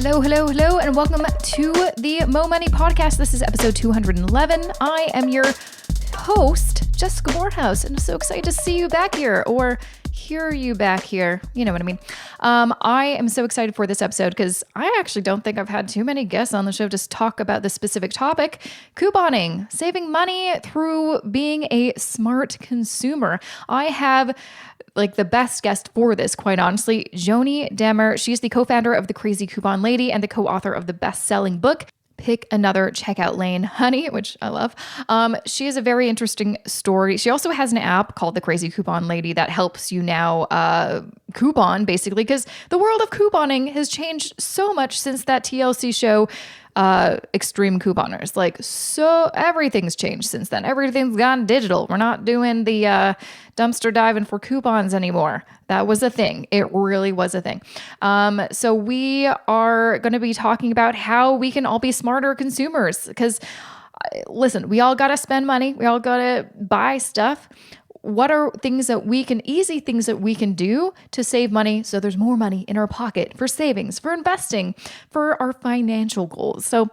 Hello, and welcome to the Mo Money Podcast. This is episode 211. I am your host, Jessica Morehouse, and I'm so excited to see you back here, or hear you back here. You know what I mean. I am so excited for this episode because I actually don't think I've had too many guests on the show just talk about this specific topic, couponing, saving money through being a smart consumer. I have like the best guest for this, quite honestly, Joanie Demer. She's the co-founder of The Crazy Coupon Lady and the co-author of the best-selling book, Pick Another Checkout Lane, Honey, which I love. She has a very interesting story. She also has an app called The Crazy Coupon Lady that helps you now coupon, basically, because the world of couponing has changed so much since that TLC show, Extreme Couponers. Like, so everything's changed since then. Everything's gone digital. We're not doing the dumpster diving for coupons anymore. That was a thing. It really was a thing. So we are going to be talking about how we can all be smarter consumers because, listen, we all got to spend money. We all got to buy stuff. What are easy things that we can do to save money so there's more money in our pocket for savings, for investing, for our financial goals? So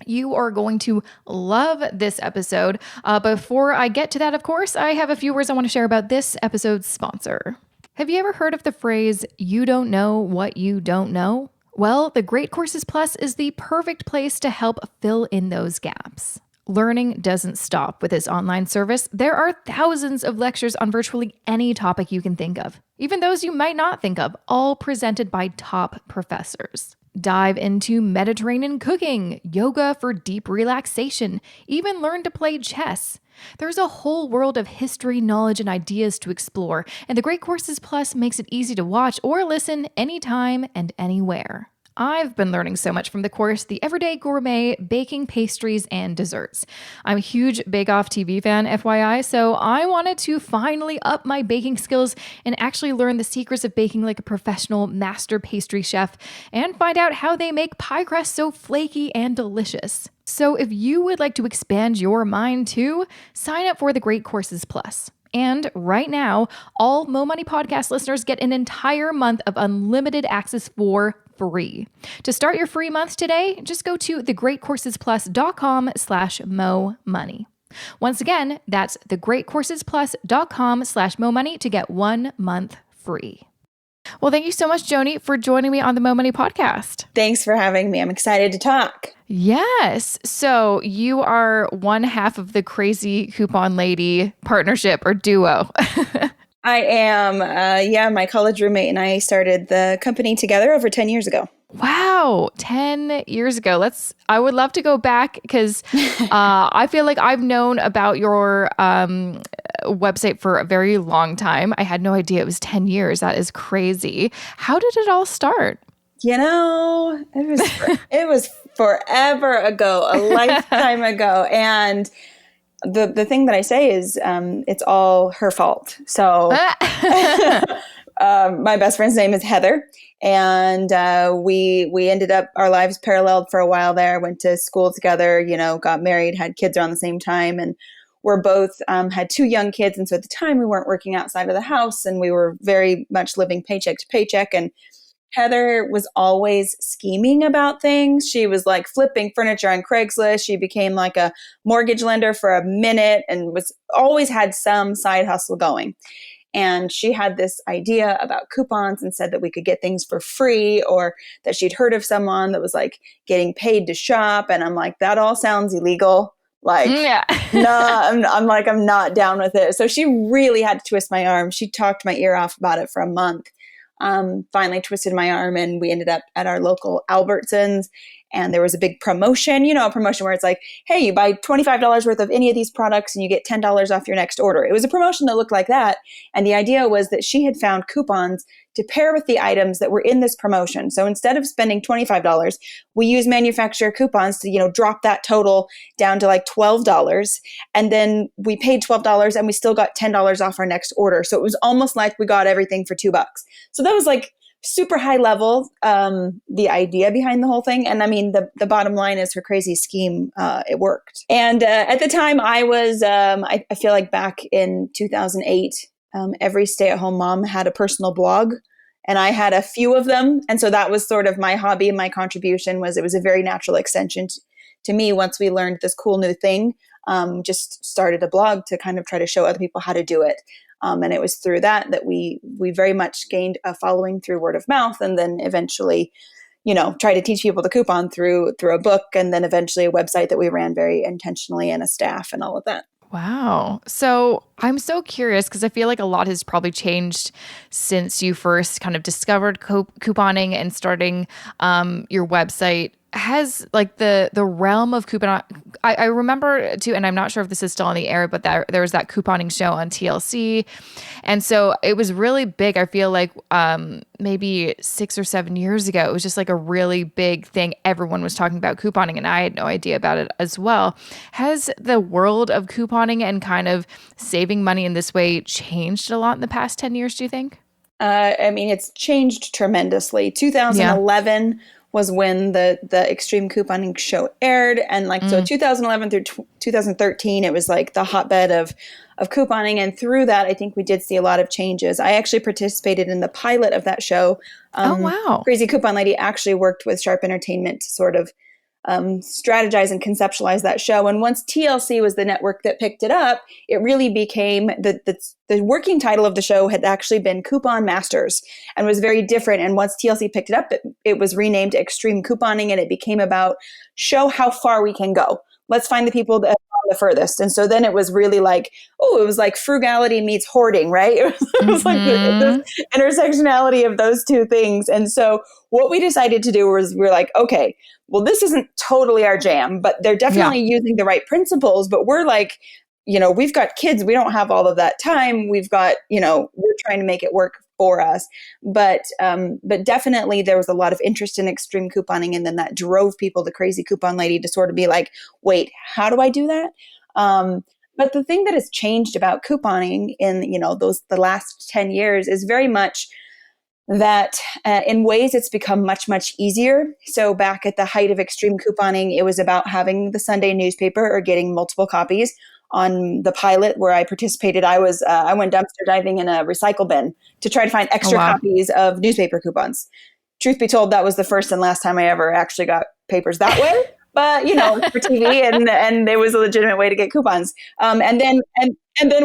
you are going to love this episode. Before I get to that, of course, I have a few words I want to share about this episode's sponsor. Have you ever heard of the phrase, you don't know what you don't know? Well, the Great Courses Plus is the perfect place to help fill in those gaps. Learning doesn't stop with this online service. There are thousands of lectures on virtually any topic you can think of, even those you might not think of, all presented by top professors. Dive into Mediterranean cooking, yoga for deep relaxation, even learn to play chess. There's a whole world of history, knowledge, and ideas to explore, and the Great Courses Plus makes it easy to watch or listen anytime and anywhere. I've been learning so much from the course, The Everyday Gourmet, Baking, Pastries, and Desserts. I'm a huge Bake Off TV fan, FYI, so I wanted to finally up my baking skills and actually learn the secrets of baking like a professional master pastry chef and find out how they make pie crust so flaky and delicious. So if you would like to expand your mind too, sign up for the Great Courses Plus. And right now, all Mo Money Podcast listeners get an entire month of unlimited access for free. To start your free month today, just go to thegreatcoursesplus.com/MoMoney. Once again, that's thegreatcoursesplus.com/MoMoney to get 1 month free. Well, thank you so much, Joanie, for joining me on the Mo Money Podcast. Thanks for having me. I'm excited to talk. Yes. So you are one half of the Crazy Coupon Lady partnership or duo. I am. My college roommate and I started the company together over 10 years ago. Wow. 10 years ago. I would love to go back because I feel like I've known about your website for a very long time. I had no idea it was 10 years. That is crazy. How did it all start? You know, it was forever ago, a lifetime ago. And the thing that I say is it's all her fault. So my best friend's name is Heather. And we ended up, our lives paralleled for a while there, went to school together, got married, had kids around the same time. And we're both had 2 young kids. And so at the time we weren't working outside of the house and we were very much living paycheck to paycheck. And Heather was always scheming about things. She was like flipping furniture on Craigslist. She became like a mortgage lender for a minute and was always had some side hustle going. And she had this idea about coupons and said that we could get things for free or that she'd heard of someone that was like getting paid to shop. And I'm like, that all sounds illegal. Like, yeah. No, I'm not down with it. So she really had to twist my arm. She talked my ear off about it for a month. Finally twisted my arm and we ended up at our local Albertsons and there was a big promotion, a promotion where it's like, hey, you buy $25 worth of any of these products and you get $10 off your next order. It was a promotion that looked like that. And the idea was that she had found coupons to pair with the items that were in this promotion. So instead of spending $25, we use manufacturer coupons to, drop that total down to like $12. And then we paid $12 and we still got $10 off our next order. So it was almost like we got everything for $2. So that was like super high level, the idea behind the whole thing. And I mean, the bottom line is her crazy scheme, it worked. And at the time I was, I feel like back in 2008, every stay-at-home mom had a personal blog. And I had a few of them. And so that was sort of my hobby. My contribution was, it was a very natural extension to me once we learned this cool new thing. Just started a blog to kind of try to show other people how to do it. And it was through that we very much gained a following through word of mouth, and then eventually, try to teach people to coupon through a book, and then eventually a website that we ran very intentionally, and a staff and all of that. Wow. So I'm so curious because I feel like a lot has probably changed since you first kind of discovered couponing and starting your website. Has like the realm of coupon, I remember too, and I'm not sure if this is still on the air, but there was that couponing show on TLC. And so it was really big. I feel like maybe 6 or 7 years ago, it was just like a really big thing. Everyone was talking about couponing, and I had no idea about it as well. Has the world of couponing and kind of saving money in this way changed a lot in the past 10 years, do you think? It's changed tremendously. 2011 was when the extreme couponing show aired. And so 2011 through 2013, it was like the hotbed of couponing. And through that, I think we did see a lot of changes. I actually participated in the pilot of that show. Oh, wow. Crazy Coupon Lady actually worked with Sharp Entertainment to sort of strategize and conceptualize that show. And once TLC was the network that picked it up, it really became the working title of the show had actually been Coupon Masters, and was very different. And once TLC picked it up, it was renamed Extreme Couponing, and it became about show how far we can go. Let's find the people that are the furthest. And so then it was really like, it was like frugality meets hoarding, right? It was like the intersectionality of those two things. And so what we decided to do was we're like, okay, well, this isn't totally our jam, but they're definitely using the right principles. But we're like, we've got kids. We don't have all of that time. We've got, we're trying to make it work for us. But definitely there was a lot of interest in extreme couponing. And then that drove people to Crazy Coupon Lady to sort of be like, wait, how do I do that? But the thing that has changed about couponing in, the last 10 years is very much that in ways it's become much, much easier. So back at the height of extreme couponing, it was about having the Sunday newspaper or getting multiple copies. On the pilot where I participated, I went dumpster diving in a recycle bin to try to find extra copies of newspaper coupons. Truth be told, that was the first and last time I ever actually got papers that way. But for TV, and it was a legitimate way to get coupons. And then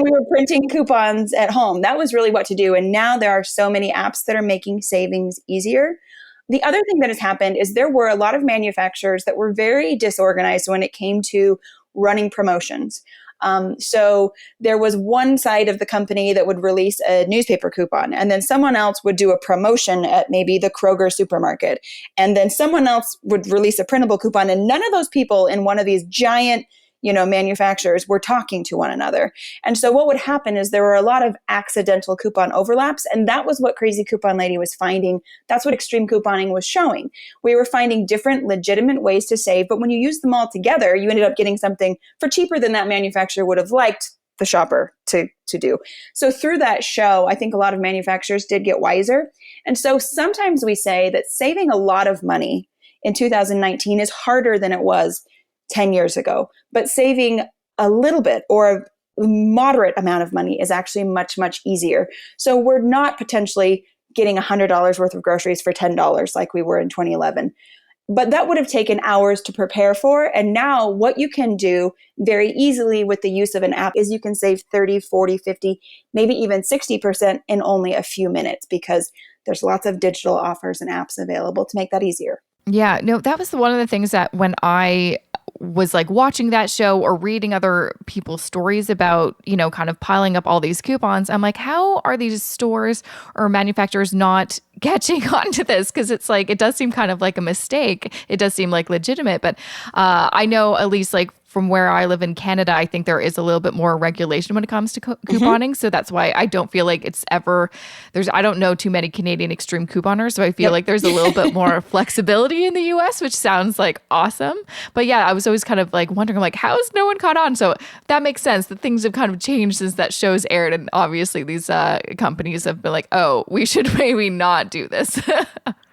we were printing coupons at home. That was really what to do. And now there are so many apps that are making savings easier. The other thing that has happened is there were a lot of manufacturers that were very disorganized when it came to running promotions. So there was one side of the company that would release a newspaper coupon, and then someone else would do a promotion at maybe the Kroger supermarket. And then someone else would release a printable coupon, and none of those people in one of these giant manufacturers were talking to one another. And so what would happen is there were a lot of accidental coupon overlaps. And that was what Crazy Coupon Lady was finding. That's what extreme couponing was showing. We were finding different legitimate ways to save. But when you use them all together, you ended up getting something for cheaper than that manufacturer would have liked the shopper to do. So through that show, I think a lot of manufacturers did get wiser. And so sometimes we say that saving a lot of money in 2019 is harder than it was 10 years ago, but saving a little bit or a moderate amount of money is actually much, much easier. So we're not potentially getting $100 worth of groceries for $10 like we were in 2011. But that would have taken hours to prepare for. And now what you can do very easily with the use of an app is you can save 30, 40, 50, maybe even 60% in only a few minutes, because there's lots of digital offers and apps available to make that easier. Yeah, no, that was one of the things that when I was like watching that show or reading other people's stories about, kind of piling up all these coupons, I'm like, how are these stores or manufacturers not catching on to this? Because it's like, it does seem kind of like a mistake. It does seem like legitimate, but I know at least like from where I live in Canada, I think there is a little bit more regulation when it comes to couponing. So that's why I don't feel like it's ever, I don't know too many Canadian extreme couponers. So I feel like there's a little bit more flexibility in the US, which sounds like awesome. But yeah, I was always kind of like wondering, like, how has no one caught on? So that makes sense that things have kind of changed since that show's aired. And obviously these companies have been like, oh, we should maybe not do this.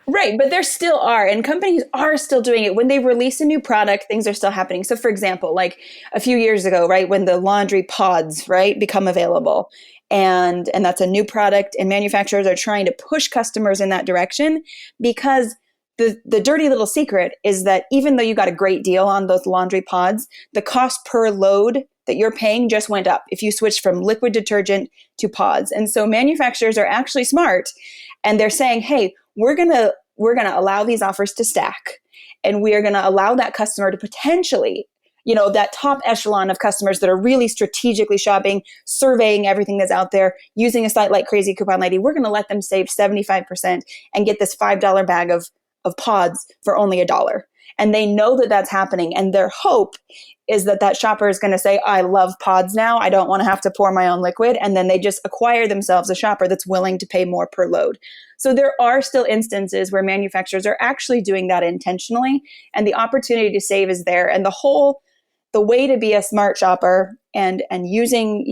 Right. But there still are, and companies are still doing it. When they release a new product, things are still happening. So for example, like a few years ago, right, when the laundry pods, right, become available, And that's a new product, and manufacturers are trying to push customers in that direction, because the dirty little secret is that even though you got a great deal on those laundry pods, the cost per load that you're paying just went up if you switch from liquid detergent to pods. And so manufacturers are actually smart, and they're saying, hey, we're going to allow these offers to stack, and we are going to allow that customer to potentially, that top echelon of customers that are really strategically shopping, surveying everything that's out there, using a site like Crazy Coupon Lady, we're going to let them save 75% and get this $5 bag of pods for only $1. And they know that that's happening. And their hope is that shopper is going to say, I love pods now. I don't want to have to pour my own liquid. And then they just acquire themselves a shopper that's willing to pay more per load. So there are still instances where manufacturers are actually doing that intentionally, and the opportunity to save is there. And the way to be a smart shopper and using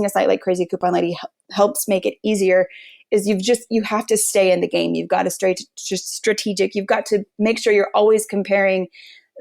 a site like Crazy Coupon Lady helps make it easier, is you have to stay in the game. You've got to stay strategic. You've got to make sure you're always comparing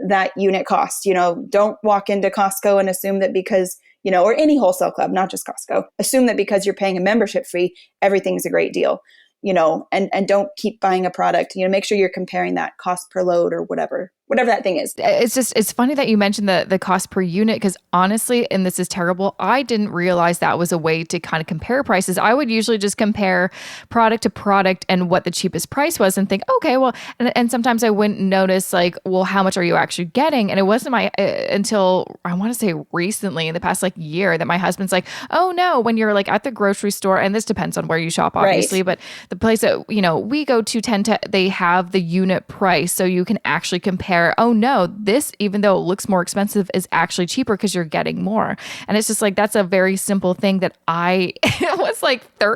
that unit cost. Don't walk into Costco and assume that because, or any wholesale club, not just Costco, assume that because you're paying a membership fee, everything's a great deal. And don't keep buying a product. Make sure you're comparing that cost per load or whatever that thing is. It's funny that you mentioned the cost per unit, because honestly, and this is terrible, I didn't realize that was a way to kind of compare prices. I would usually just compare product to product and what the cheapest price was and think, okay, well, and sometimes I wouldn't notice how much are you actually getting? And it wasn't until I want to say recently, in the past year, that my husband's like, oh no, when you're at the grocery store, and this depends on where you shop, obviously, right, but the place that, we go to they have the unit price. So you can actually compare, oh no, this, even though it looks more expensive, is actually cheaper because you're getting more. And it's just that's a very simple thing that I was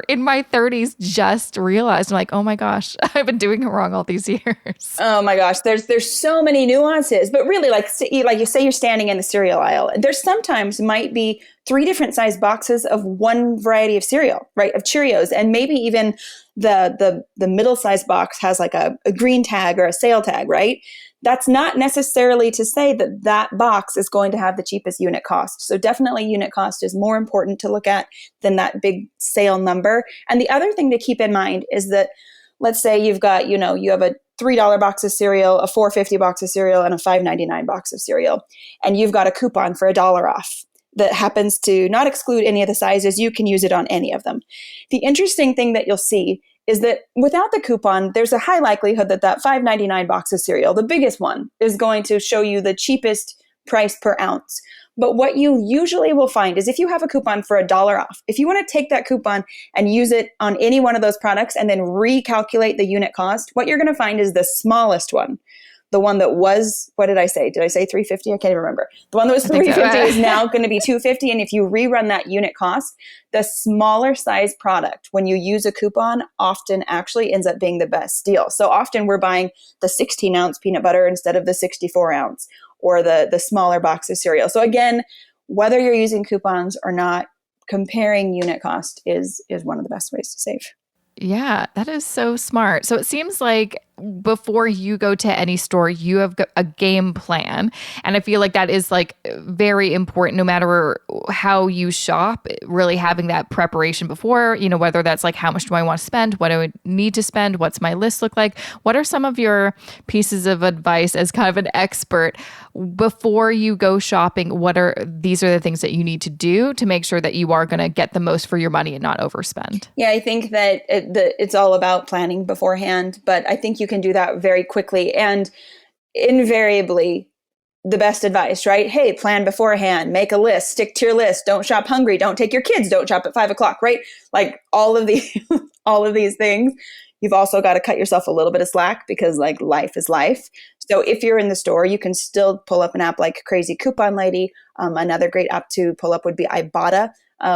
in my 30s just realized. I'm oh my gosh, I've been doing it wrong all these years. Oh my gosh, there's so many nuances. But really, you say you're standing in the cereal aisle, there sometimes might be 3 different size boxes of one variety of cereal, right? Of Cheerios. And maybe even the middle size box has a green tag or a sale tag, right? That's not necessarily to say that box is going to have the cheapest unit cost. So definitely unit cost is more important to look at than that big sale number. And the other thing to keep in mind is that, let's say you've got, you have a $3 box of cereal, a $4.50 box of cereal, and a $5.99 box of cereal. And you've got a coupon for $1 off that happens to not exclude any of the sizes. You can use it on any of them. The interesting thing that you'll see is that without the coupon, there's a high likelihood that $5.99 box of cereal, the biggest one, is going to show you the cheapest price per ounce. But what you usually will find is if you have a coupon for $1 off, if you want to take that coupon and use it on any one of those products and then recalculate the unit cost, what you're going to find is the smallest one. The one that was, what did I say? Did I say $3.50? I can't even remember. The one that was $3.50 is now going to be $2.50. And if you rerun that unit cost, the smaller size product, when you use a coupon, often actually ends up being the best deal. So often we're buying the 16 ounce peanut butter instead of the 64 ounce or the smaller box of cereal. So again, whether you're using coupons or not, comparing unit cost is one of the best ways to save. Yeah, that is so smart. So it seems like before you go to any store, you have a game plan. And I feel like that is very important no matter how you shop, really having that preparation before, whether that's how much do I want to spend? What do I need to spend? What's my list look like? What are some of your pieces of advice as kind of an expert before you go shopping? These are the things that you need to do to make sure that you are going to get the most for your money and not overspend? Yeah, I think that it's all about planning beforehand, but I think you can do that very quickly. And invariably, the best advice, right? Hey, plan beforehand, make a list, stick to your list, don't shop hungry, don't take your kids, don't shop at 5:00, right? All of these things. You've also got to cut yourself a little bit of slack because life is life. So if you're in the store, you can still pull up an app like Crazy Coupon Lady. Another great app to pull up would be Ibotta,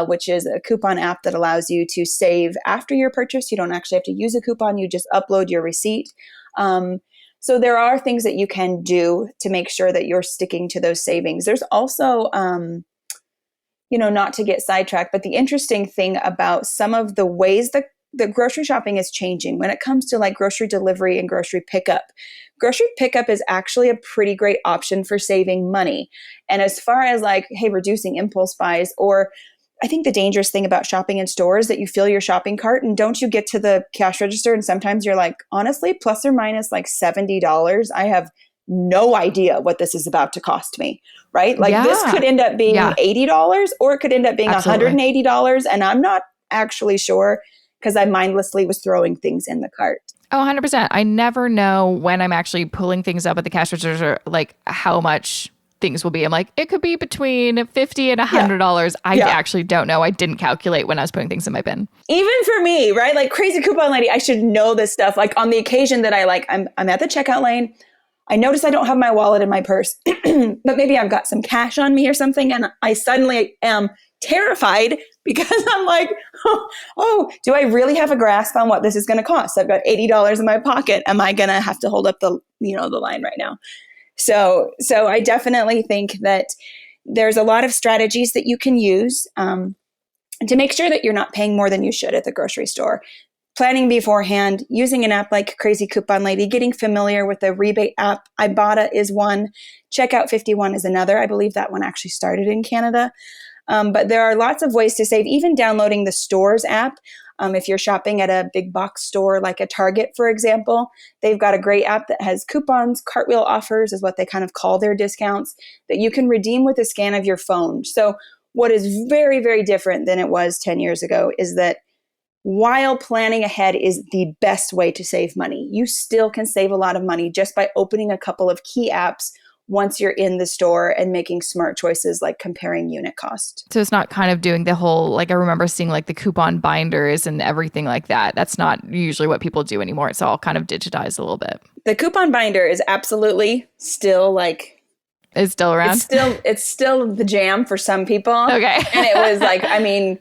which is a coupon app that allows you to save after your purchase. You don't actually have to use a coupon. You just upload your receipt. So there are things that you can do to make sure that you're sticking to those savings. There's also, not to get sidetracked, but the interesting thing about some of the ways that the grocery shopping is changing when it comes to grocery delivery and grocery pickup. Grocery pickup is actually a pretty great option for saving money. And as far as hey, reducing impulse buys or I think the dangerous thing about shopping in stores that you fill your shopping cart and don't you get to the cash register and sometimes you're like, honestly, plus or minus like $70. I have no idea what this is about to cost me, right? Like this could end up being $80 or it could end up being $180. And I'm not actually sure because I mindlessly was throwing things in the cart. Oh, 100%. I never know when I'm actually pulling things up at the cash register, like how much things will be. I'm like, it could be between $50 and $100. I actually don't know. I didn't calculate when I was putting things in my bin. Even for me, right? Like crazy coupon lady, I should know this stuff. Like on the occasion that I'm at the checkout lane, I notice I don't have my wallet in my purse, but maybe I've got some cash on me or something. And I suddenly am terrified because I'm like, oh, do I really have a grasp on what this is going to cost? I've got $80 in my pocket. Am I going to have to hold up the line right now? So I definitely think that there's a lot of strategies that you can use to make sure that you're not paying more than you should at the grocery store. Planning beforehand, using an app like Crazy Coupon Lady, getting familiar with the rebate app. Ibotta is one. Checkout 51 is another. I believe that one actually started in Canada. But there are lots of ways to save, even downloading the Stores app. If you're shopping at a big box store like a Target, for example, they've got a great app that has coupons, cartwheel offers is what they kind of call their discounts, that you can redeem with a scan of your phone. So what is very, very different than it was 10 years ago is that while planning ahead is the best way to save money, you still can save a lot of money just by opening a couple of key apps once you're in the store and making smart choices like comparing unit cost. So it's not kind of doing the whole, like I remember seeing like the coupon binders and everything like that. That's not usually what people do anymore. It's all kind of digitized a little bit. The coupon binder is absolutely still like... It's still around? It's still the jam for some people. Okay. And it was like, I mean...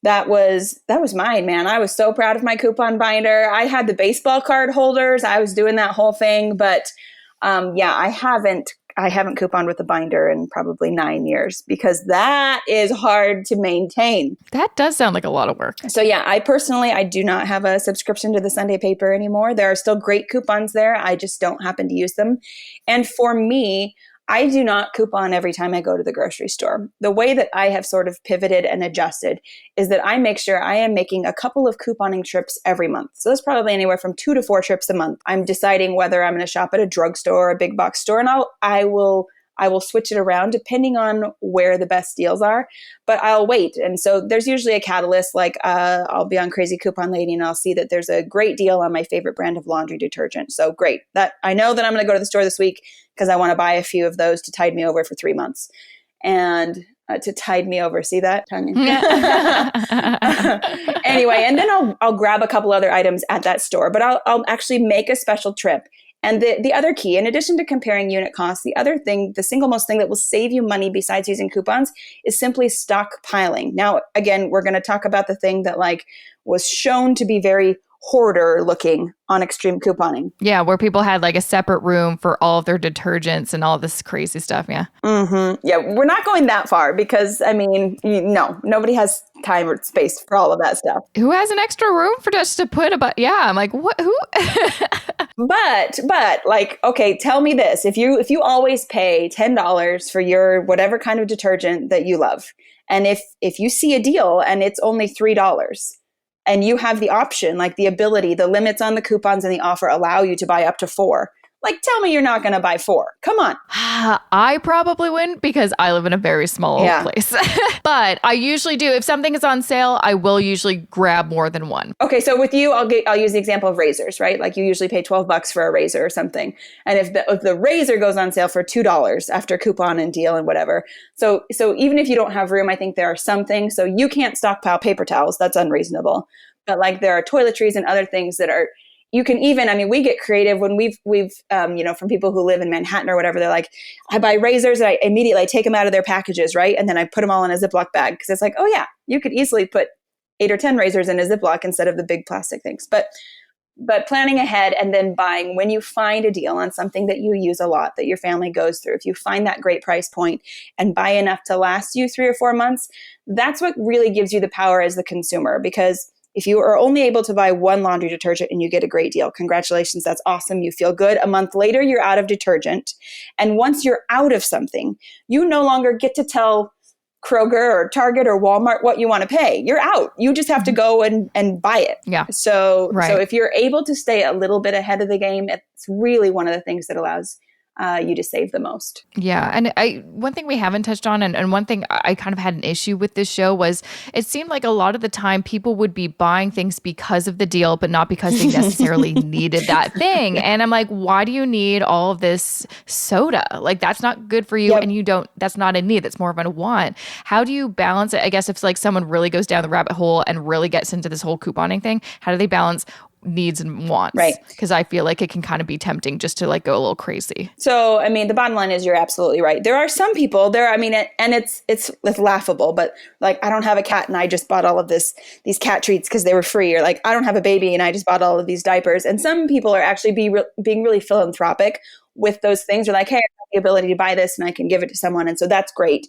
That was mine, man. I was so proud of my coupon binder. I had the baseball card holders. I was doing that whole thing, but I haven't couponed with a binder in probably 9 years because that is hard to maintain. That does sound like a lot of work. So I do not have a subscription to the Sunday paper anymore. There are still great coupons there. I just don't happen to use them. And for me, I do not coupon every time I go to the grocery store. The way that I have sort of pivoted and adjusted is that I make sure I am making a couple of couponing trips every month. So that's probably anywhere from 2 to 4 trips a month. I'm deciding whether I'm going to shop at a drugstore or a big box store, and I will switch it around depending on where the best deals are, but I'll wait. And so there's usually a catalyst, like I'll be on Crazy Coupon Lady and I'll see that there's a great deal on my favorite brand of laundry detergent. So great. That I know that I'm going to go to the store this week because I want to buy a few of those to tide me over for 3 months. And to tide me over, see that? Anyway, and then I'll grab a couple other items at that store, but I'll actually make a special trip. And the other key, in addition to comparing unit costs, the other thing, the single most thing that will save you money besides using coupons is simply stockpiling. Now, again, we're going to talk about the thing that was shown to be very hoarder looking on extreme couponing. Yeah, where people had a separate room for all of their detergents and all this crazy stuff. Yeah. Mm-hmm. Yeah, we're not going that far because, nobody has time or space for all of that stuff. Who has an extra room for just to put I'm like, what? Who? But okay, tell me this. If you always pay $10 for your whatever kind of detergent that you love, and if you see a deal and it's only $3, and you have the option, the ability, the limits on the coupons and the offer allow you to buy up to 4. Tell me you're not going to buy 4. Come on. I probably wouldn't because I live in a very small place. But I usually do. If something is on sale, I will usually grab more than one. Okay, so with you, I'll use the example of razors, right? You usually pay $12 for a razor or something. And if the razor goes on sale for $2 after coupon and deal and whatever. So even if you don't have room, I think there are some things. So you can't stockpile paper towels. That's unreasonable. But there are toiletries and other things that are, you can even, we get creative when we've from people who live in Manhattan or whatever, they're like, I buy razors and I immediately take them out of their packages, right? And then I put them all in a Ziploc bag because it's oh yeah, you could easily put 8 or 10 razors in a Ziploc instead of the big plastic things. But planning ahead and then buying when you find a deal on something that you use a lot, that your family goes through, if you find that great price point and buy enough to last you 3 or 4 months, that's what really gives you the power as the consumer. Because if you are only able to buy one laundry detergent and you get a great deal, congratulations, that's awesome. You feel good. A month later, you're out of detergent. And once you're out of something, you no longer get to tell Kroger or Target or Walmart what you want to pay. You're out. You just have to go and buy it. Yeah. So Right. if you're able to stay a little bit ahead of the game, it's really one of the things that allows you to save the most. Yeah. And one thing we haven't touched on, and one thing I kind of had an issue with this show was it seemed like a lot of the time people would be buying things because of the deal, but not because they necessarily needed that thing. Yeah. And I'm like, why do you need all of this soda? Like, that's not good for you. Yep. And that's not a need. That's more of a want. How do you balance it? I guess if like someone really goes down the rabbit hole and really gets into this whole couponing thing, how do they balance needs and wants? Right. Because I feel like it can kind of be tempting just to like go a little crazy. So, I mean, the bottom line is you're absolutely right. There are some people there, I mean, and it's laughable, but like, I don't have a cat and I just bought all of these cat treats because they were free, or like, I don't have a baby and I just bought all of these diapers. And some people are actually being really philanthropic with those things. They're like, hey, I have the ability to buy this and I can give it to someone. And so that's great.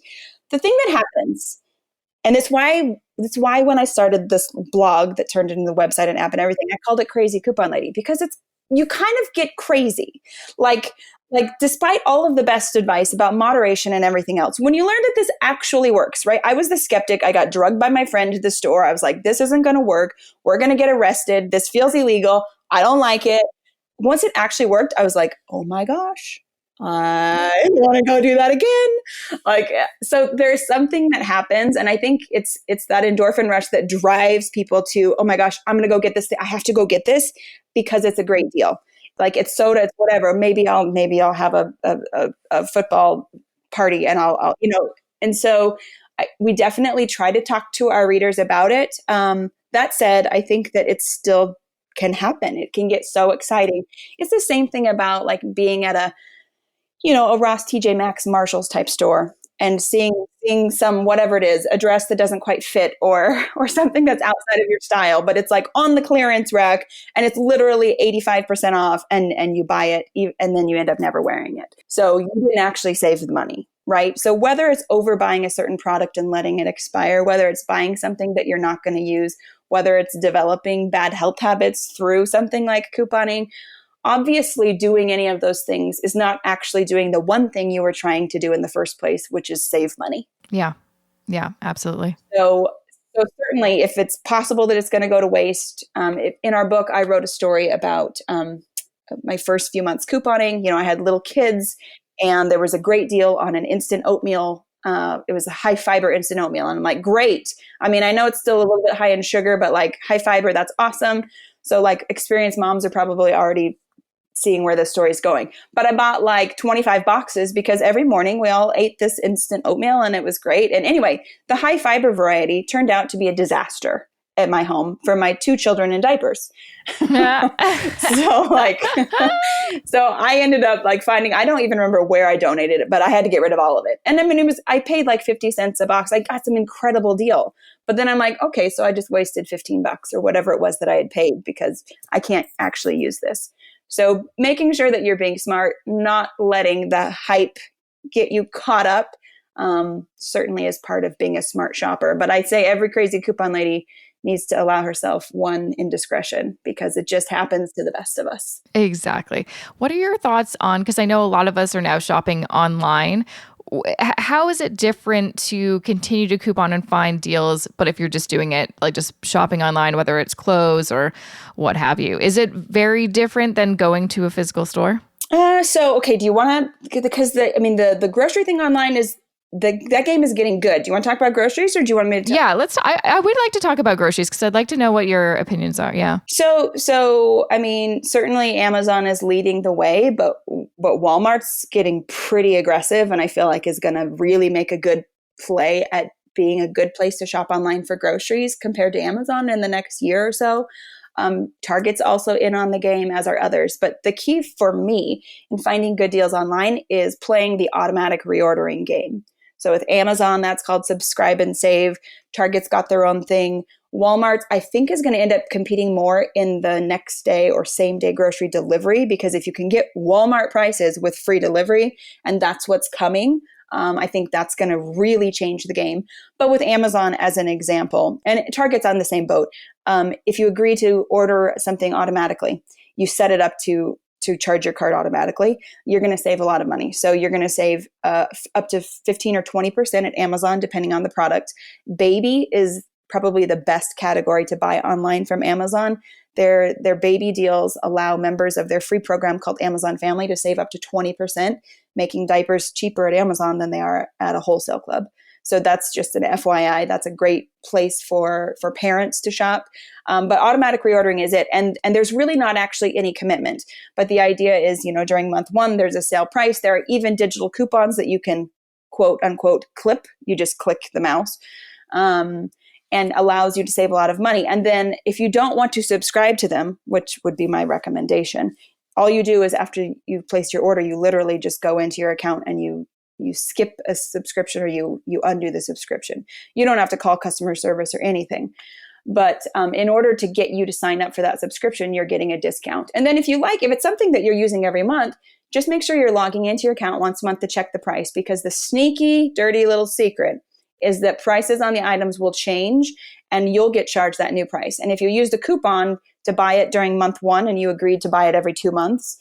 The thing that happens, and it's why when I started this blog that turned into the website and app and everything, I called it Crazy Coupon Lady, because you kind of get crazy. Like despite all of the best advice about moderation and everything else, when you learn that this actually works, right? I was the skeptic. I got drugged by my friend to the store. I was like, this isn't going to work. We're going to get arrested. This feels illegal. I don't like it. Once it actually worked, I was like, oh my gosh, I want to go do that again. Like, so there's something that happens. And I think it's that endorphin rush that drives people to, oh my gosh, I'm going to go get this. I have to go get this because it's a great deal. Like, it's soda, it's whatever. Maybe I'll have a football party and I'll and so we definitely try to talk to our readers about it. That said, I think that it still can happen. It can get so exciting. It's the same thing about like being at a Ross, TJ Maxx, Marshalls type store and seeing some, whatever it is, a dress that doesn't quite fit or something that's outside of your style, but it's like on the clearance rack and it's literally 85% off and you buy it and then you end up never wearing it. So you didn't actually save the money, right? So whether it's overbuying a certain product and letting it expire, whether it's buying something that you're not going to use, whether it's developing bad health habits through something like couponing, obviously, doing any of those things is not actually doing the one thing you were trying to do in the first place, which is save money. Yeah. Yeah, absolutely. So certainly, if it's possible that it's going to go to waste, in our book, I wrote a story about my first few months couponing. I had little kids, and there was a great deal on an instant oatmeal. It was a high fiber instant oatmeal. And I'm like, great. I mean, I know it's still a little bit high in sugar, but like high fiber, that's awesome. So like experienced moms are probably already seeing where this story is going. But I bought like 25 boxes because every morning we all ate this instant oatmeal and it was great. And anyway, the high fiber variety turned out to be a disaster at my home for my 2 children in diapers. So I ended up like finding, I don't even remember where I donated it, but I had to get rid of all of it. And I mean, I paid like 50 cents a box. I got some incredible deal. But then I'm like, okay, so I just wasted $15 or whatever it was that I had paid because I can't actually use this. So making sure that you're being smart, not letting the hype get you caught up, certainly is part of being a smart shopper. But I'd say every crazy coupon lady needs to allow herself one indiscretion because it just happens to the best of us. Exactly. What are your thoughts on, because I know a lot of us are now shopping online. How is it different to continue to coupon and find deals, but if you're just doing it, like just shopping online, whether it's clothes or what have you? Is it very different than going to a physical store? Okay, do you want to, because the grocery thing online is, that game is getting good. Do you want to talk about groceries or do you want me to? Yeah, I would like to talk about groceries because I'd like to know what your opinions are. Yeah. So, I mean, certainly Amazon is leading the way, but Walmart's getting pretty aggressive and I feel like is going to really make a good play at being a good place to shop online for groceries compared to Amazon in the next year or so. Target's also in on the game, as are others. But the key for me in finding good deals online is playing the automatic reordering game. So with Amazon, that's called subscribe and save. Target's got their own thing. Walmart, I think, is going to end up competing more in the next day or same day grocery delivery, because if you can get Walmart prices with free delivery, and that's what's coming, I think that's going to really change the game. But with Amazon as an example, and Target's on the same boat, if you agree to order something automatically, you set it up to to charge your card automatically, you're going to save a lot of money. So you're going to save up to 15 or 20% at Amazon, depending on the product. Baby is probably the best category to buy online from Amazon. Their baby deals allow members of their free program called Amazon Family to save up to 20%, making diapers cheaper at Amazon than they are at a wholesale club. So that's just an FYI. That's a great place for parents to shop. But automatic reordering is it. And there's really not actually any commitment. But the idea is, during month one, there's a sale price. There are even digital coupons that you can quote unquote clip. You just click the mouse. And allows you to save a lot of money. And then if you don't want to subscribe to them, which would be my recommendation, all you do is after you've placed your order, you literally just go into your account and you skip a subscription or you undo the subscription. You don't have to call customer service or anything. But in order to get you to sign up for that subscription, you're getting a discount. And then if it's something that you're using every month, just make sure you're logging into your account once a month to check the price, because the sneaky, dirty little secret is that prices on the items will change and you'll get charged that new price. And if you use the coupon to buy it during month one and you agreed to buy it every 2 months,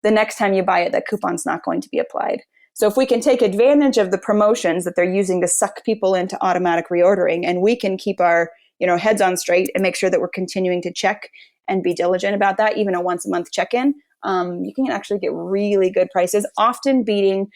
the next time you buy it, that coupon's not going to be applied. So if we can take advantage of the promotions that they're using to suck people into automatic reordering, and we can keep our heads on straight and make sure that we're continuing to check and be diligent about that, even a once a month check-in, you can actually get really good prices, often beating,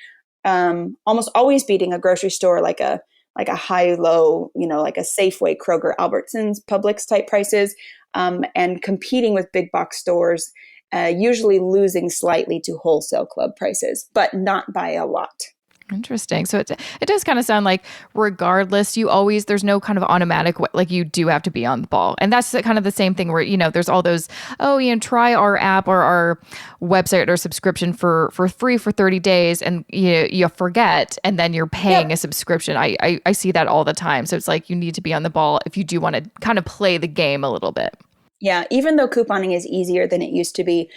almost always beating a grocery store like a high-low, like a Safeway, Kroger, Albertsons, Publix type prices, and competing with big box stores, usually losing slightly to wholesale club prices, but not by a lot. Interesting. So it does kind of sound like regardless, there's no kind of automatic way, like you do have to be on the ball. And that's kind of the same thing where, there's all those, try our app or our website or subscription for free for 30 days and you forget and then you're paying a subscription. I see that all the time. So it's like you need to be on the ball if you do want to kind of play the game a little bit. Yeah. Even though couponing is easier than it used to be,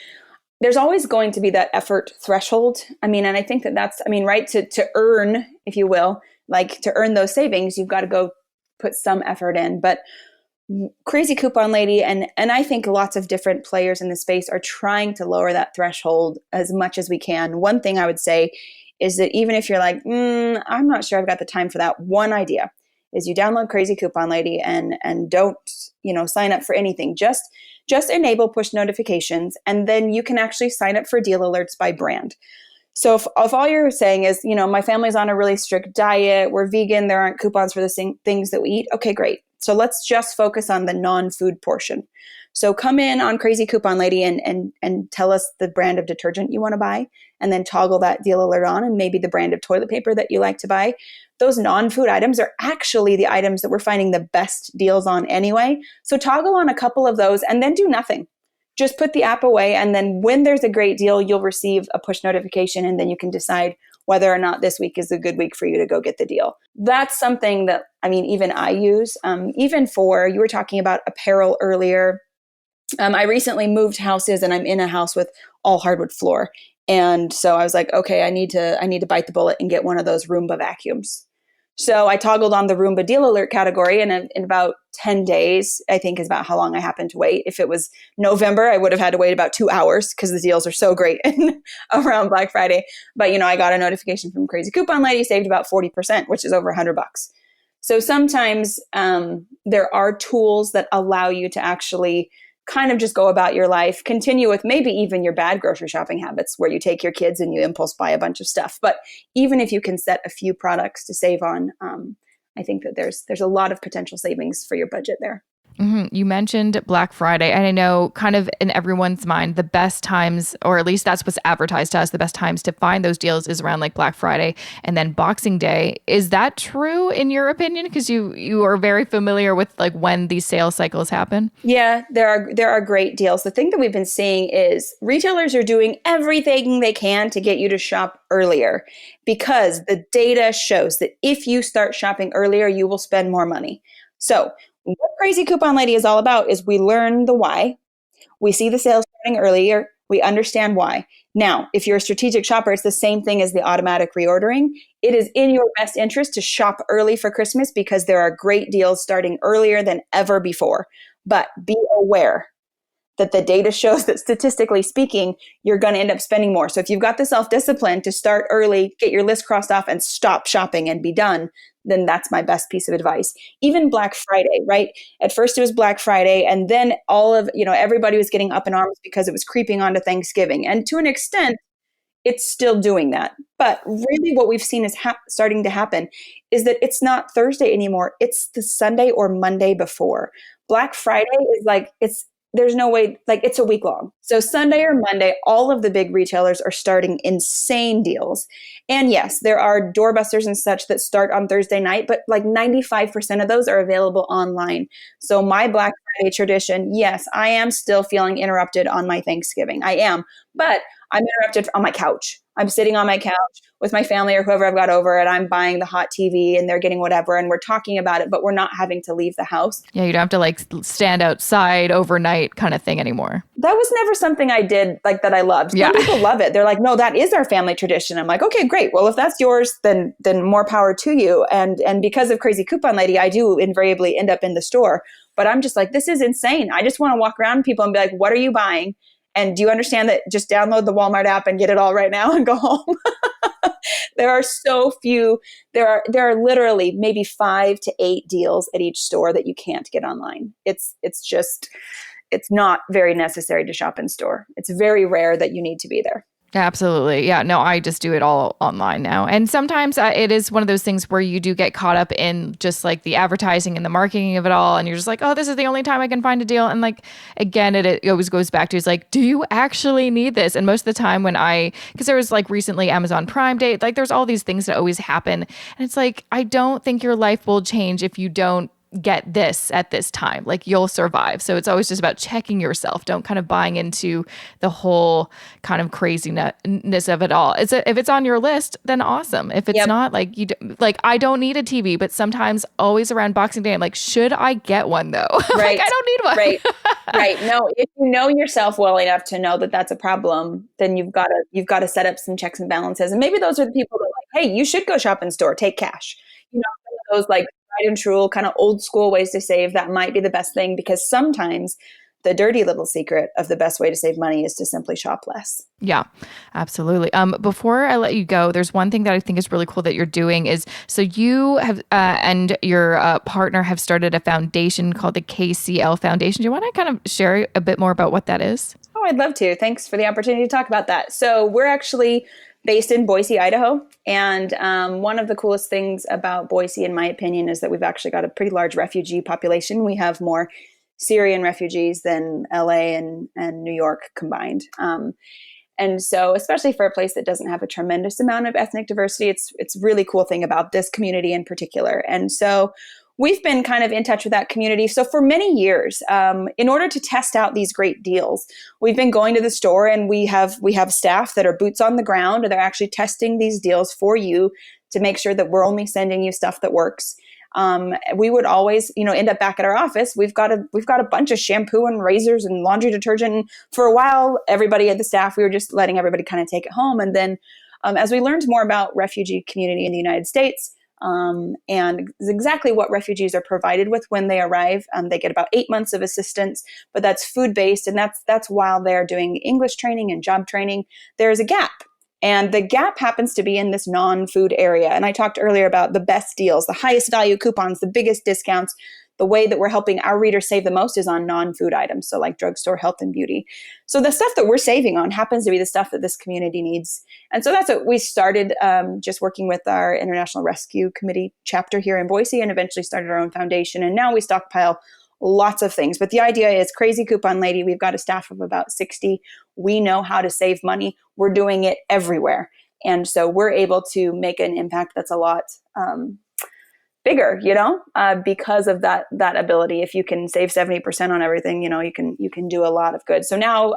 there's always going to be that effort threshold. And I think that's, right, to earn, if you will, like to earn those savings, you've got to go put some effort in. But Crazy Coupon Lady, and I think lots of different players in the space are trying to lower that threshold as much as we can. One thing I would say is that even if you're like, I'm not sure I've got the time for that, one idea is you download Crazy Coupon Lady and don't, sign up for anything. Just enable push notifications, and then you can actually sign up for deal alerts by brand. So if all you're saying is, my family's on a really strict diet, we're vegan, there aren't coupons for the things that we eat. Okay, great. So let's just focus on the non-food portion. So come in on Crazy Coupon Lady and tell us the brand of detergent you want to buy, and then toggle that deal alert on and maybe the brand of toilet paper that you like to buy. Those non-food items are actually the items that we're finding the best deals on anyway. So toggle on a couple of those and then do nothing. Just put the app away, and then when there's a great deal, you'll receive a push notification, and then you can decide whether or not this week is a good week for you to go get the deal. That's something that, even I use. Even for, you were talking about apparel earlier. I recently moved houses, and I'm in a house with all hardwood floor. And so I was like, okay, I need to bite the bullet and get one of those Roomba vacuums. So I toggled on the Roomba deal alert category, and in about 10 days, I think is about how long I happened to wait. If it was November, I would have had to wait about 2 hours because the deals are so great around Black Friday. But, I got a notification from Crazy Coupon Lady, saved about 40%, which is over $100. So sometimes there are tools that allow you to actually kind of just go about your life, continue with maybe even your bad grocery shopping habits where you take your kids and you impulse buy a bunch of stuff. But even if you can set a few products to save on, I think that there's a lot of potential savings for your budget there. Mm-hmm. You mentioned Black Friday, and I know kind of in everyone's mind, the best times, or at least that's what's advertised to us, the best times to find those deals is around like Black Friday and then Boxing Day. Is that true in your opinion? Because you are very familiar with like when these sales cycles happen. Yeah, there are great deals. The thing that we've been seeing is retailers are doing everything they can to get you to shop earlier, because the data shows that if you start shopping earlier, you will spend more money. So what Crazy Coupon Lady is all about is we learn the why. We see the sales starting earlier. We understand why. Now, if you're a strategic shopper, it's the same thing as the automatic reordering. It is in your best interest to shop early for Christmas because there are great deals starting earlier than ever before. But be aware that the data shows that statistically speaking, you're going to end up spending more. So if you've got the self-discipline to start early, get your list crossed off and stop shopping and be done, then that's my best piece of advice. Even Black Friday, right? At first it was Black Friday, and then everybody was getting up in arms because it was creeping onto Thanksgiving. And to an extent, it's still doing that. But really what we've seen is starting to happen is that it's not Thursday anymore. It's the Sunday or Monday before. Black Friday is there's no way, it's a week long. So Sunday or Monday, all of the big retailers are starting insane deals. And yes, there are doorbusters and such that start on Thursday night, but 95% of those are available online. So my Black Friday tradition, yes, I am still feeling interrupted on my Thanksgiving. I am, but I'm interrupted on my couch. I'm sitting on my couch with my family or whoever I've got over, and I'm buying the hot TV and they're getting whatever, and we're talking about it, but we're not having to leave the house. Yeah, you don't have to stand outside overnight kind of thing anymore. That was never something I did that I loved. Some people love it. They're like, no, that is our family tradition. I'm like, okay, great. Well, if that's yours, then more power to you. And because of Crazy Coupon Lady, I do invariably end up in the store. But I'm just like, this is insane. I just want to walk around people and be like, what are you buying? And do you understand that just download the Walmart app and get it all right now and go home? There are so few. There are literally maybe 5 to 8 deals at each store that you can't get online. It's not very necessary to shop in store. It's very rare that you need to be there. Absolutely. Yeah. No, I just do it all online now. And sometimes it is one of those things where you do get caught up in just the advertising and the marketing of it all. And you're just like, oh, this is the only time I can find a deal. And again, it always goes back to, do you actually need this? And most of the time because there was recently Amazon Prime Day, there's all these things that always happen. And it's I don't think your life will change if you don't get this at this time. You'll survive. So it's always just about checking yourself. Don't kind of buying into the whole kind of craziness of it all. If it's on your list, then awesome. If it's not, I don't need a TV, but sometimes always around Boxing Day, I'm like, should I get one though? Right. I don't need one. Right. No, if you know yourself well enough to know that that's a problem, then you've got to set up some checks and balances. And maybe those are the people that hey, you should go shop in store, take cash. Those tried and true kind of old school ways to save, that might be the best thing, because sometimes the dirty little secret of the best way to save money is to simply shop less. Yeah, absolutely. Before I let you go, there's one thing that I think is really cool that you're doing is, so you have and your partner have started a foundation called the Kcl Foundation. Do you want to kind of share a bit more about what that is? Oh, I'd love to. Thanks for the opportunity to talk about that. So we're actually based in Boise, Idaho. And one of the coolest things about Boise, in my opinion, is that we've actually got a pretty large refugee population. We have more Syrian refugees than LA and New York combined. And so, especially for a place that doesn't have a tremendous amount of ethnic diversity, it's a really cool thing about this community in particular. And so we've been kind of in touch with that community. So for many years, in order to test out these great deals, we've been going to the store, and we have staff that are boots on the ground, and they're actually testing these deals for you to make sure that we're only sending you stuff that works. We would always, end up back at our office. We've got a bunch of shampoo and razors and laundry detergent. And for a while, everybody at the staff, we were just letting everybody kind of take it home. And then as we learned more about refugee community in the United States, and exactly what refugees are provided with when they arrive. They get about 8 months of assistance, but that's food-based, and that's while they're doing English training and job training. There's a gap, and the gap happens to be in this non-food area. And I talked earlier about the best deals, the highest value coupons, the biggest discounts. The way that we're helping our readers save the most is on non-food items, so like drugstore, health, and beauty. So the stuff that we're saving on happens to be the stuff that this community needs. And so that's what we started, just working with our International Rescue Committee chapter here in Boise, and eventually started our own foundation. And now we stockpile lots of things. But the idea is Crazy Coupon Lady. We've got a staff of about 60. We know how to save money. We're doing it everywhere. And so we're able to make an impact that's a lot bigger, because of that ability. If you can save 70% on everything, you can do a lot of good. So now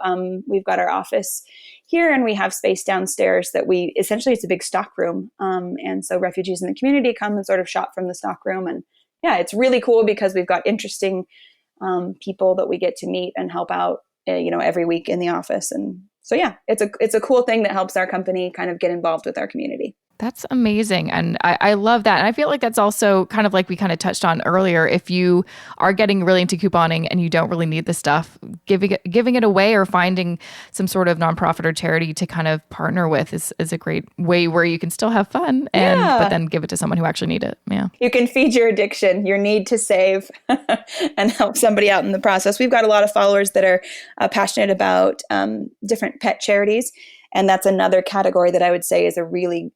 we've got our office here, and we have space downstairs that it's a big stock room. And so refugees in the community come and sort of shop from the stock room. And yeah, it's really cool because we've got interesting people that we get to meet and help out, every week in the office. And so, yeah, it's a cool thing that helps our company kind of get involved with our community. That's amazing. And I love that. And I feel like that's also kind of like we kind of touched on earlier. If you are getting really into couponing and you don't really need the stuff, giving it away or finding some sort of nonprofit or charity to kind of partner with is a great way where you can still have fun but then give it to someone who actually need it. Yeah. You can feed your addiction, your need to save and help somebody out in the process. We've got a lot of followers that are passionate about different pet charities. And that's another category that I would say is a really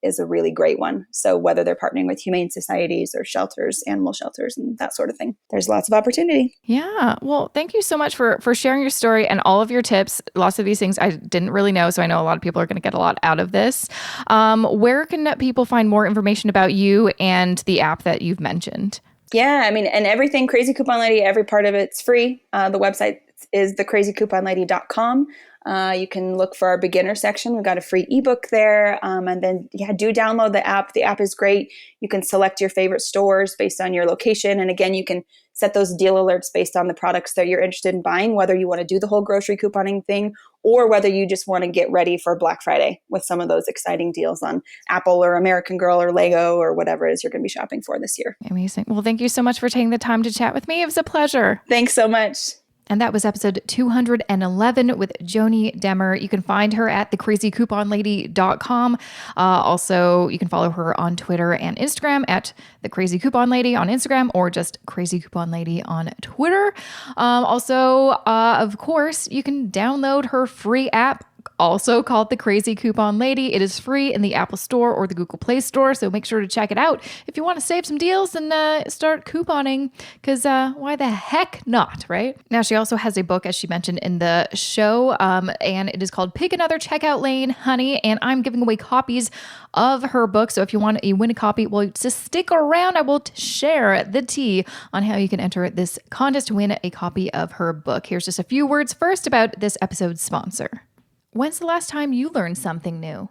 great one. So whether they're partnering with humane societies or shelters, animal shelters, and that sort of thing, there's lots of opportunity. Yeah. Well, thank you so much for sharing your story and all of your tips. Lots of these things I didn't really know. So I know a lot of people are going to get a lot out of this. Where can people find more information about you and the app that you've mentioned? Yeah. I mean, and everything Crazy Coupon Lady, every part of it's free. The website is thecrazycouponlady.com. You can look for our beginner section. We've got a free ebook there. And then do download the app. The app is great. You can select your favorite stores based on your location. And again, you can set those deal alerts based on the products that you're interested in buying, whether you want to do the whole grocery couponing thing or whether you just want to get ready for Black Friday with some of those exciting deals on Apple or American Girl or Lego or whatever it is you're going to be shopping for this year. Amazing. Well, thank you so much for taking the time to chat with me. It was a pleasure. Thanks so much. And that was episode 211 with Joanie Demer. You can find her at thecrazycouponlady.com. Also, you can follow her on Twitter and Instagram at thecrazycouponlady on Instagram or just Crazy Coupon Lady on Twitter. Of course, you can download her free app, also called the Crazy Coupon Lady. It is free in the Apple Store or the Google Play Store, so make sure to check it out if you want to save some deals and start couponing, because why the heck not, right? Now, she also has a book, as she mentioned in the show, and it is called Pick Another Checkout Lane, Honey, and I'm giving away copies of her book, so if you win a copy, well, just stick around. I will share the tea on how you can enter this contest to win a copy of her book. Here's just a few words first about this episode's sponsor. When's the last time you learned something new?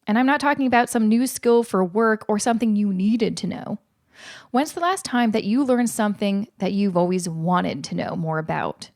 And I'm not talking about some new skill for work or something you needed to know. When's the last time that you learned something that you've always wanted to know more about?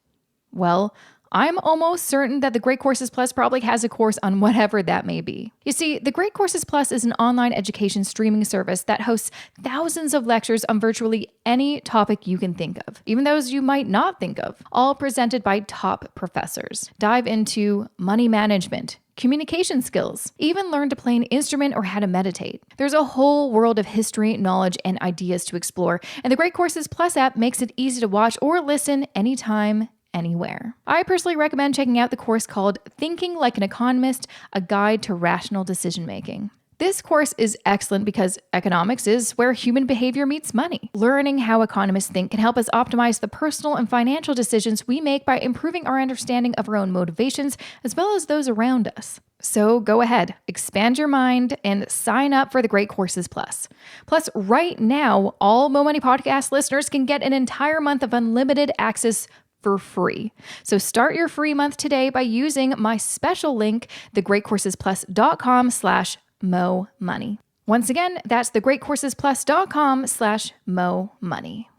Well, I'm almost certain that the Great Courses Plus probably has a course on whatever that may be. You see, the Great Courses Plus is an online education streaming service that hosts thousands of lectures on virtually any topic you can think of, even those you might not think of, all presented by top professors. Dive into money management, communication skills, even learn to play an instrument or how to meditate. There's a whole world of history, knowledge, and ideas to explore, and the Great Courses Plus app makes it easy to watch or listen anytime, anywhere. I personally recommend checking out the course called Thinking Like an Economist, A Guide to Rational Decision Making. This course is excellent because economics is where human behavior meets money. Learning how economists think can help us optimize the personal and financial decisions we make by improving our understanding of our own motivations as well as those around us. So go ahead, expand your mind, and sign up for the Great Courses Plus. Plus, right now, all Mo Money Podcast listeners can get an entire month of unlimited access for free. So start your free month today by using my special link, thegreatcoursesplus.com/Mo Money. Once again, that's thegreatcoursesplus.com/Mo Money.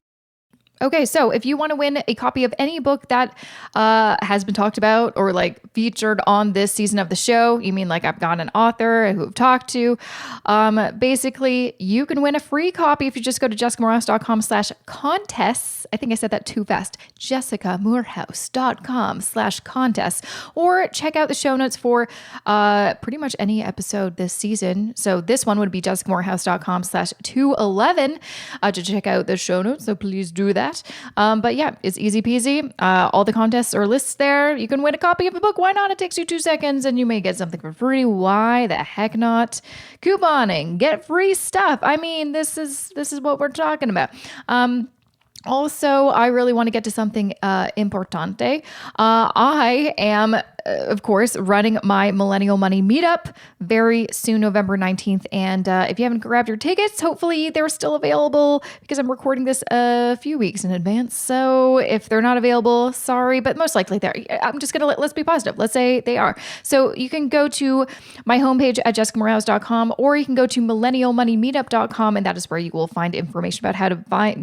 Okay, so if you want to win a copy of any book that has been talked about or like featured on this season of the show, you mean like I've got an author who I've talked to, basically you can win a free copy if you just go to jessicamoorhouse.com/contests. I think I said that too fast. jessicamoorhouse.com/contests, or check out the show notes for pretty much any episode this season. So this one would be jessicamoorhouse.com/211 to check out the show notes. So please do that. But yeah, it's easy peasy. All the contests are lists there. You can win a copy of a book. Why not? It takes you 2 seconds and you may get something for free. Why the heck not? Couponing, get free stuff. I mean, this is what we're talking about. Also, I really want to get to something importante. I am, of course, running my Millennial Money Meetup very soon, November 19th. And if you haven't grabbed your tickets, hopefully they're still available because I'm recording this a few weeks in advance. So if they're not available, sorry, but most likely they're. I'm just going to let's be positive. Let's say they are. So you can go to my homepage at jessicamoorhouse.com, or you can go to millennialmoneymeetup.com, and that is where you will find information about how to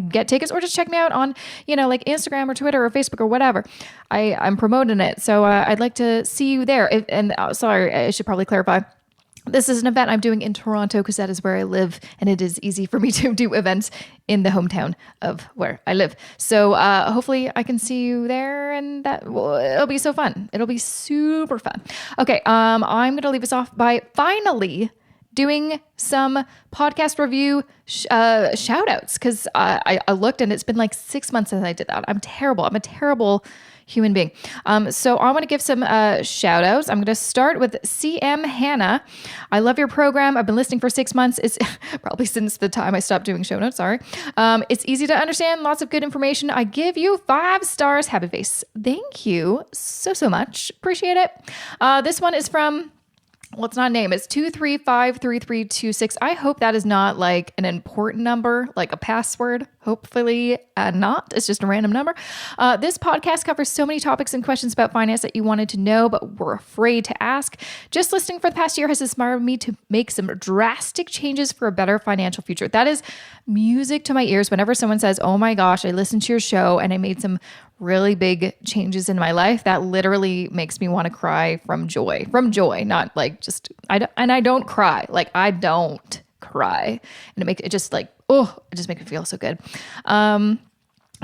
get tickets, or just check me out on, like Instagram or Twitter or Facebook or whatever. I'm promoting it. So I'd like to see you there. Sorry, I should probably clarify. This is an event I'm doing in Toronto because that is where I live, and it is easy for me to do events in the hometown of where I live. So hopefully I can see you there, and it'll be so fun. It'll be super fun. Okay, I'm going to leave us off by finally doing some podcast review shout outs because I looked and it's been like 6 months since I did that. I'm terrible. I'm a terrible human being. So I want to give some shout outs. I'm going to start with CM Hannah. I love your program. I've been listening for 6 months. It's probably since the time I stopped doing show notes. Sorry. It's easy to understand. Lots of good information. I give you 5 stars. Happy face. Thank you so much. Appreciate it. This one is from, well, it's not a name. It's 2353326. I hope that is not like an important number, like a password. Hopefully not. It's just a random number. This podcast covers so many topics and questions about finance that you wanted to know, but were afraid to ask. Just listening for the past year has inspired me to make some drastic changes for a better financial future. That is music to my ears whenever someone says, oh my gosh, I listened to your show and I made some really big changes in my life. That literally makes me want to cry from joy, not like just, I don't cry. Like I don't cry. And it just like, it just makes me feel so good. I've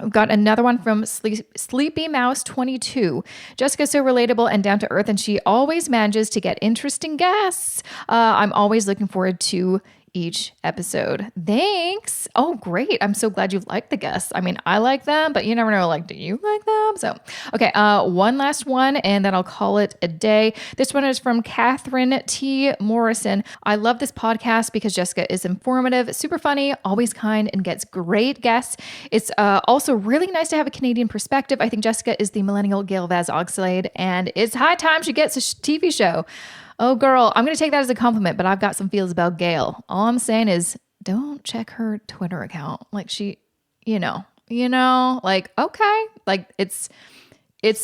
got another one from Sleepy Mouse 22. Jessica's so relatable and down to earth, and she always manages to get interesting guests. I'm always looking forward to each episode. Thanks. Oh, great. I'm so glad you liked the guests. I mean, I like them, but you never know, like, do you like them? So, okay. One last one, and then I'll call it a day. This one is from Catherine T. Morrison. I love this podcast because Jessica is informative, super funny, always kind, and gets great guests. It's also really nice to have a Canadian perspective. I think Jessica is the millennial Gail Vaz Oxlade, and it's high time she gets a TV show. Oh, girl, I'm going to take that as a compliment, but I've got some feels about Gail. All I'm saying is don't check her Twitter account. Like she, like, okay. Like it's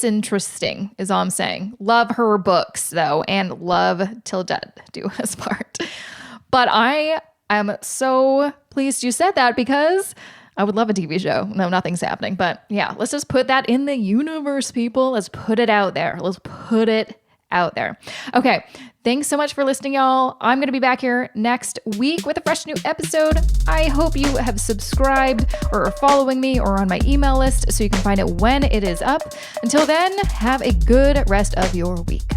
interesting is all I'm saying. Love her books though. And love Till Death Do Us Part. But I am so pleased you said that because I would love a TV show. No, nothing's happening. But yeah, let's just put that in the universe, people. Let's put it out there. Let's put it out there. Okay. Thanks so much for listening, y'all. I'm going to be back here next week with a fresh new episode. I hope you have subscribed or are following me or on my email list so you can find it when it is up. Until then, have a good rest of your week.